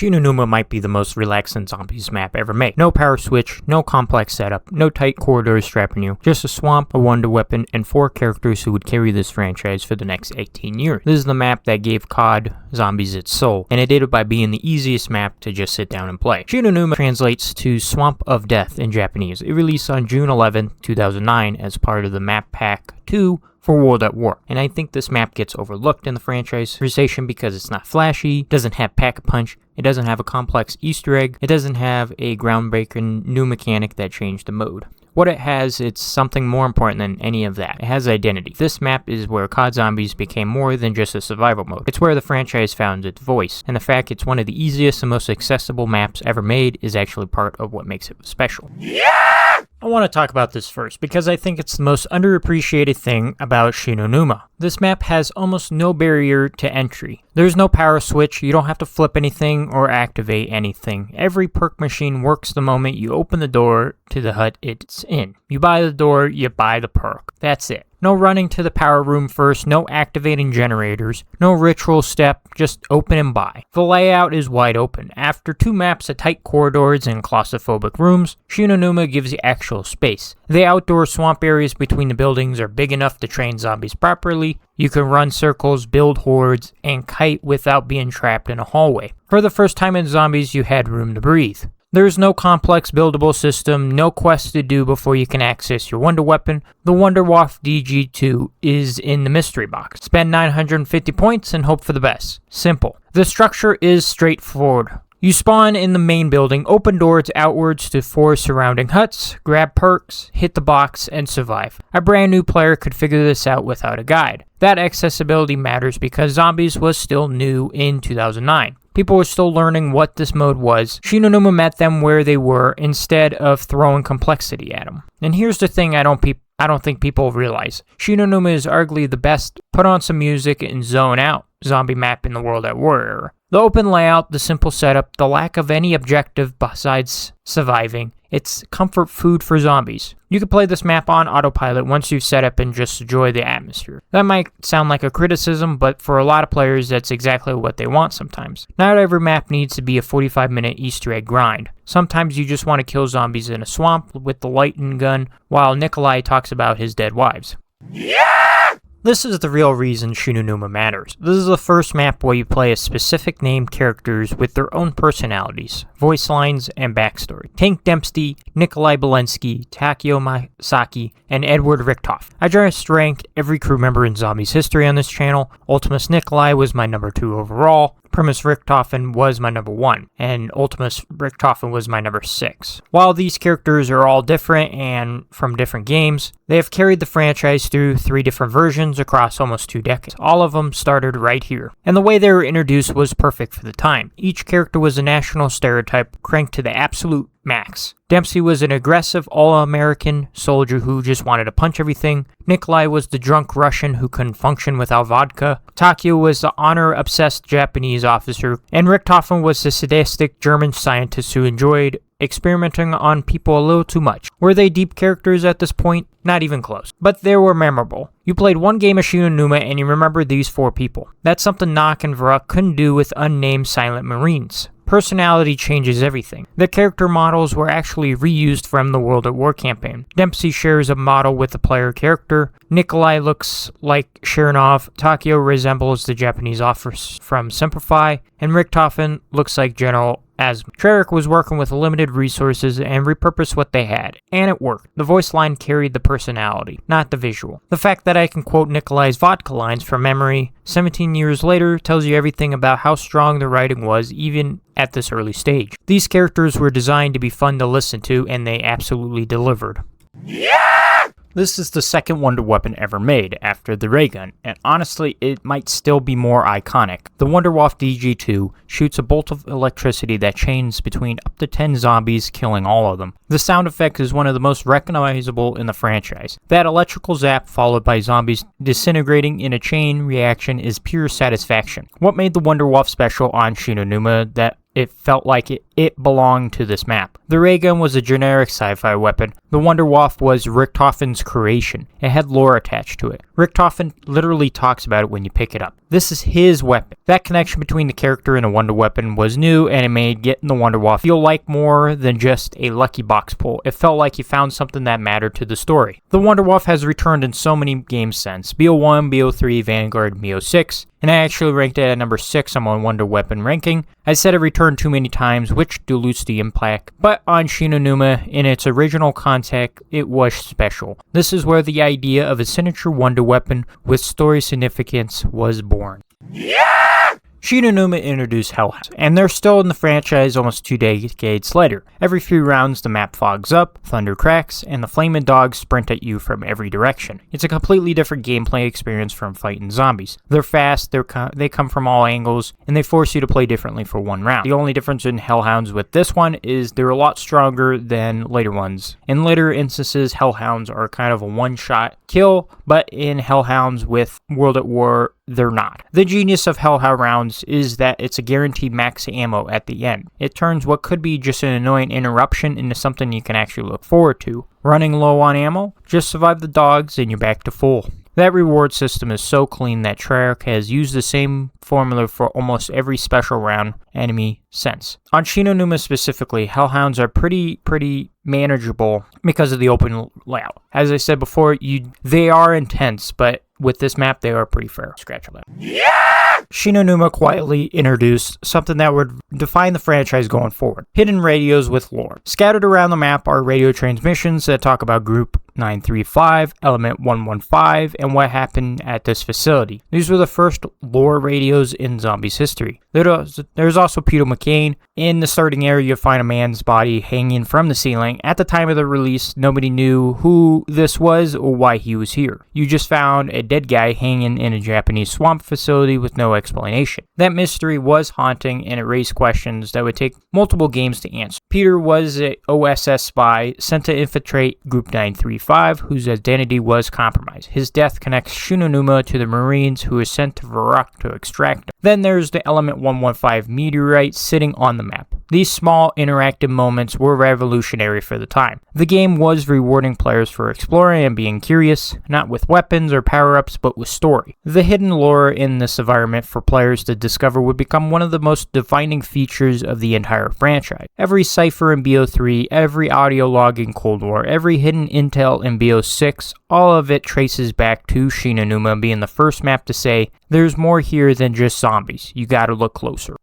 Numa might be the most relaxing zombies map ever made. No power switch, no complex setup, no tight corridors strapping you, just a swamp, a wonder weapon, and 4 characters who would carry this franchise for the next 18 years. This is the map that gave COD Zombies its soul, and it did it by being the easiest map to just sit down and play. Numa translates to Swamp of Death in Japanese. It released on June 11, 2009 as part of the Map Pack 2 for World at War, and I think this map gets overlooked in the franchise conversation because it's not flashy, doesn't have pack-a-punch, it doesn't have a complex Easter egg, it doesn't have a groundbreaking new mechanic that changed the mode. What it has, it's something more important than any of that. It has identity. This map is where COD Zombies became more than just a survival mode. It's where the franchise found its voice, and the fact it's one of the easiest and most accessible maps ever made is actually part of what makes it special. I want to talk about this first because I think it's the most underappreciated thing about Numa. This map has almost no barrier to entry. There's no power switch, you don't have to flip anything or activate anything. Every perk machine works the moment you open the door to the hut it's in. You buy the door, you buy the perk. That's it. No running to the power room first, no activating generators, no ritual step, just open and buy. The layout is wide open. After 2 maps of tight corridors and claustrophobic rooms, Numa gives you actual space. The outdoor swamp areas between the buildings are big enough to train zombies properly. You can run circles, build hordes, and kite without being trapped in a hallway. For the first time in Zombies, you had room to breathe. There's no complex buildable system, no quest to do before you can access your wonder weapon. The Wonderwaff DG2 is in the mystery box. Spend 950 points and hope for the best. Simple. The structure is straightforward. You spawn in the main building, open doors outwards to 4 surrounding huts, grab perks, hit the box, and survive. A brand new player could figure this out without a guide. That accessibility matters because Zombies was still new in 2009. People were still learning what this mode was. Numa met them where they were instead of throwing complexity at them. And here's the thing I don't think people realize. Numa is arguably the best put on some music and zone out zombie map in the World at War era. The open layout, the simple setup, the lack of any objective besides surviving, it's comfort food for zombies. You can play this map on autopilot once you've set up and just enjoy the atmosphere. That might sound like a criticism, but for a lot of players that's exactly what they want sometimes. Not every map needs to be a 45-minute Easter egg grind. Sometimes you just want to kill zombies in a swamp with the lightning gun while Nikolai talks about his dead wives. This is the real reason Numa matters. This is the first map where you play as specific named characters with their own personalities, voice lines, and backstory. Tank Dempsey, Nikolai Belensky, Takeo Masaki, and Edward Richtoff. I just ranked every crew member in Zombies history on this channel. Ultimus Nikolai was my number 2 overall. Primus Richtofen was my number 1, and Ultimus Richtofen was my number 6. While these characters are all different and from different games, they have carried the franchise through 3 different versions across almost 2 decades. All of them started right here, and the way they were introduced was perfect for the time. Each character was a national stereotype cranked to the absolute max. Dempsey was an aggressive, all-American soldier who just wanted to punch everything. Nikolai was the drunk Russian who couldn't function without vodka. Takeo was the honor-obsessed Japanese officer. And Richtofen was the sadistic German scientist who enjoyed experimenting on people a little too much. Were they deep characters at this point? Not even close. But they were memorable. You played one game of Numa and you remembered these 4 people. That's something Nock and Varuk couldn't do with unnamed Silent Marines. Personality changes everything. The character models were actually reused from the World at War campaign. Dempsey shares a model with the player character. Nikolai looks like Chernov. Takeo resembles the Japanese officer from Simplify. And Richtofen looks like General Asma. Treyarch was working with limited resources and repurposed what they had. And it worked. The voice line carried the personality, not the visual. The fact that I can quote Nikolai's vodka lines from memory 17 years later tells you everything about how strong the writing was, even at this early stage. These characters were designed to be fun to listen to, and they absolutely delivered. This is the second wonder weapon ever made, after the ray gun, and honestly, it might still be more iconic. The Wonderwaff DG2 shoots a bolt of electricity that chains between up to 10 zombies, killing all of them. The sound effect is one of the most recognizable in the franchise. That electrical zap followed by zombies disintegrating in a chain reaction is pure satisfaction. What made the Wonderwaff special on Numa that it felt like it belonged to this map? The ray gun was a generic sci-fi weapon. The Wunderwaffe was Richthofen's creation. It had lore attached to it. Richthofen literally talks about it when you pick it up. This is his weapon. That connection between the character and a Wonder Weapon was new, and it made getting the Wunderwaffe feel like more than just a lucky box pull. It felt like you found something that mattered to the story. The Wunderwaffe has returned in so many games since. BO1, BO3, Vanguard, BO6, and I actually ranked it at number 6 on my Wonder Weapon ranking. I said it returned too many times, which dilutes the impact, but on Numa, in its original context, it was special. This is where the idea of a signature Wonder Weapon with story significance was born. Numa introduced Hellhounds, and they're still in the franchise almost 2 decades later. Every few rounds the map fogs up, thunder cracks, and the flaming dogs sprint at you from every direction. It's a completely different gameplay experience from fighting zombies. They're fast, they come from all angles, and they force you to play differently for one round. The only difference in Hellhounds with this one is they're a lot stronger than later ones. In later instances, Hellhounds are kind of a one-shot kill, but in Hellhounds with World at War, they're not. The genius of Hellhound rounds is that it's a guaranteed max ammo at the end. It turns what could be just an annoying interruption into something you can actually look forward to. Running low on ammo? Just survive the dogs and you're back to full. That reward system is so clean that Treyarch has used the same formula for almost every special round enemy since. On Numa specifically, Hellhounds are pretty manageable because of the open layout. As I said before, they are intense, but with this map, they are pretty fair. Scratch all that. Numa quietly introduced something that would define the franchise going forward. Hidden radios with lore. Scattered around the map are radio transmissions that talk about Group 935, Element 115, and what happened at this facility. These were the first lore radios in Zombies history. There's also Peter McCain. In the starting area, you find a man's body hanging from the ceiling. At the time of the release, nobody knew who this was or why he was here. You just found a dead guy hanging in a Japanese swamp facility with no explanation. That mystery was haunting, and it raised questions that would take multiple games to answer. Peter was an OSS spy sent to infiltrate Group 935, whose identity was compromised. His death connects Numa to the Marines who were sent to Varrock to extract him. Then there's the Element 115 meteorite sitting on the map. These small interactive moments were revolutionary for the time. The game was rewarding players for exploring and being curious, not with weapons or power-ups, but with story. The hidden lore in this environment for players to discover would become one of the most defining features of the entire franchise. Every cipher in BO3, every audio log in Cold War, every hidden intel in BO6, all of it traces back to Numa being the first map to say, there's more here than just zombies, you gotta look closer.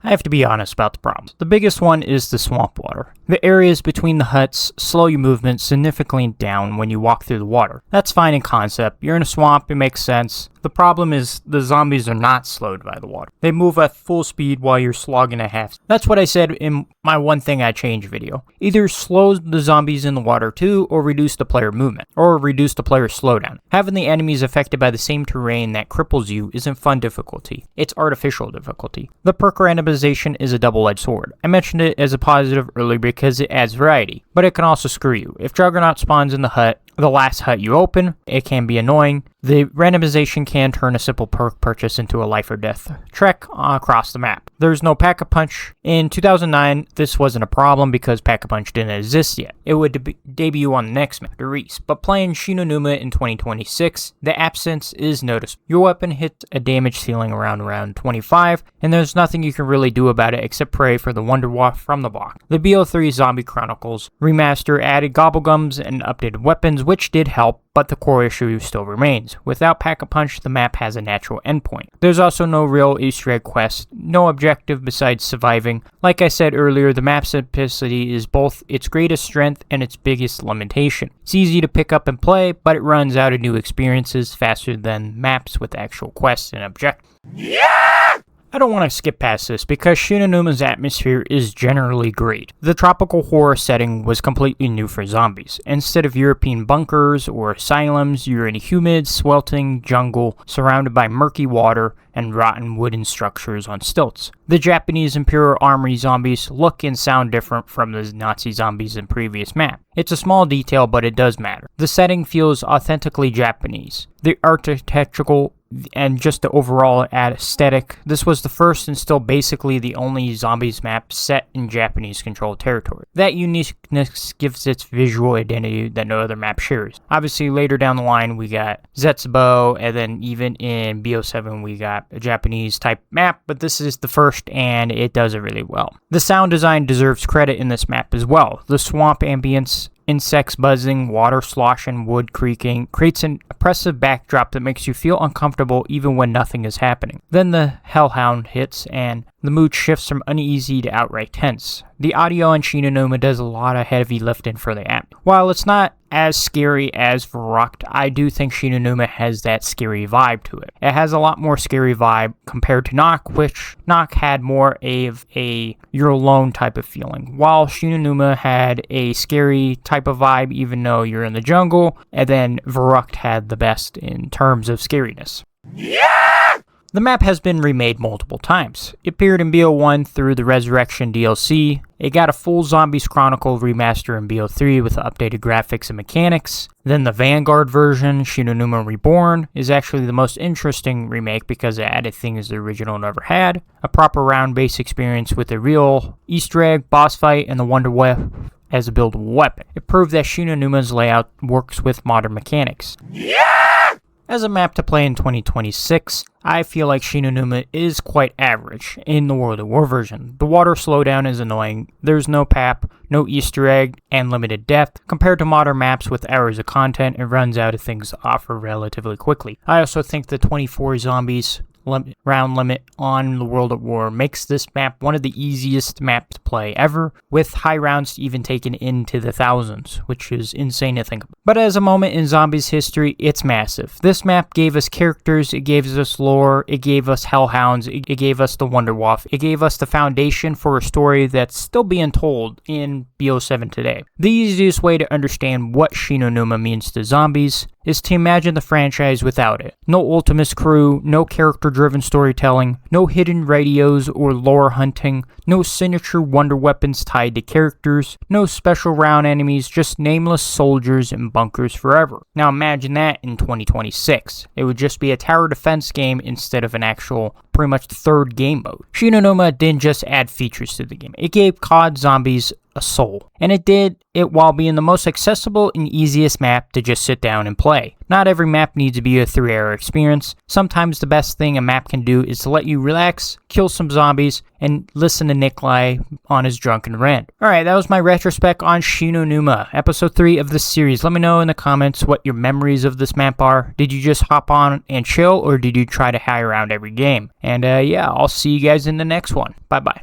I have to be honest about the problems. The biggest one is the swamp water. The areas between the huts slow your movement significantly down when you walk through the water. That's fine in concept. You're in a swamp, it makes sense. The problem is the zombies are not slowed by the water. They move at full speed while you're slogging at half. That's what I said in my one thing I changed video. Either slow the zombies in the water too, or reduce the player movement, or reduce the player slowdown. Having the enemies affected by the same terrain that cripples you isn't fun difficulty. It's artificial difficulty. The perk randomization is a double-edged sword. I mentioned it as a positive earlier because it adds variety, but it can also screw you. If Juggernaut spawns in the hut, the last hut you open, it can be annoying. The randomization can turn a simple perk purchase into a life or death trek across the map. There's no Pack-a-Punch. In 2009, this wasn't a problem because Pack-a-Punch didn't exist yet. It would debut on the next map, Reese. But playing Numa in 2026, the absence is noticeable. Your weapon hits a damage ceiling around 25, and there's nothing you can really do about it except pray for the Wunderwaffe from the box. The BO3 Zombie Chronicles remaster added gobblegums and updated weapons, which did help, but the core issue still remains. Without Pack-a-Punch, the map has a natural endpoint. There's also no real Easter egg quest, no objective besides surviving. Like I said earlier, the map simplicity is both its greatest strength and its biggest limitation. It's easy to pick up and play, but it runs out of new experiences faster than maps with actual quests and objectives. I don't want to skip past this because Numa's atmosphere is generally great. The tropical horror setting was completely new for zombies. Instead of European bunkers or asylums, you're in a humid, sweltering jungle surrounded by murky water and rotten wooden structures on stilts. The Japanese Imperial Armory zombies look and sound different from the Nazi zombies in previous map. It's a small detail, but it does matter. The setting feels authentically Japanese. The architectural and just the overall aesthetic. This was the first and still basically the only zombies map set in Japanese controlled territory. That uniqueness gives its visual identity that no other map shares. Obviously, later down the line, we got Zetsubo, and then even in BO7, we got a Japanese type map, but this is the first, and it does it really well. The sound design deserves credit in this map as well. The swamp ambience, insects buzzing, water sloshing, wood creaking, creates an oppressive backdrop that makes you feel uncomfortable even when nothing is happening. Then the hellhound hits, and the mood shifts from uneasy to outright tense. The audio on Numa does a lot of heavy lifting for the app. While it's not as scary as Verrückt, I do think Numa has that scary vibe to it. It has a lot more scary vibe compared to Knock, which Knock had more of a you're alone type of feeling, while Numa had a scary type of vibe even though you're in the jungle, and then Verrückt had the best in terms of scariness. Yeah! The map has been remade multiple times. It appeared in BO1 through the Resurrection DLC. It got a full Zombies Chronicle remaster in BO3 with updated graphics and mechanics. Then the Vanguard version, Numa Reborn, is actually the most interesting remake because it added things the original never had. A proper round-based experience with a real Easter egg, boss fight, and the Wonder Weapon as a buildable weapon. It proved that Numa's layout works with modern mechanics. Yeah! As a map to play in 2026, I feel like Numa is quite average in the World at War version. The water slowdown is annoying, there's no PAP, no Easter egg, and limited depth. Compared to modern maps with hours of content, it runs out of things to offer relatively quickly. I also think the 24 zombies round limit on the World at War makes this map one of the easiest maps to play ever, with high rounds even taken into the thousands, which is insane to think about. But as a moment in zombies history, it's massive. This map gave us characters, it gave us lore, it gave us hellhounds, it gave us the Wonderwolf, it gave us the foundation for a story that's still being told in BO7 today. The easiest way to understand what Numa means to zombies is to imagine the franchise without it. No Ultimus crew, no character-driven storytelling, no hidden radios or lore hunting, no signature wonder weapons tied to characters, no special round enemies, just nameless soldiers in bunkers forever. Now imagine that in 2026. It would just be a tower defense game instead of an actual pretty much third game mode. Numa didn't just add features to the game, it gave COD Zombies a soul. And it did it while being the most accessible and easiest map to just sit down and play. Not every map needs to be a 3-hour experience. Sometimes the best thing a map can do is to let you relax, kill some zombies, and listen to Nikolai on his drunken rant. Alright, that was my retrospect on Numa, episode 3 of this series. Let me know in the comments what your memories of this map are. Did you just hop on and chill, or did you try to high around every game? And yeah, I'll see you guys in the next one. Bye bye.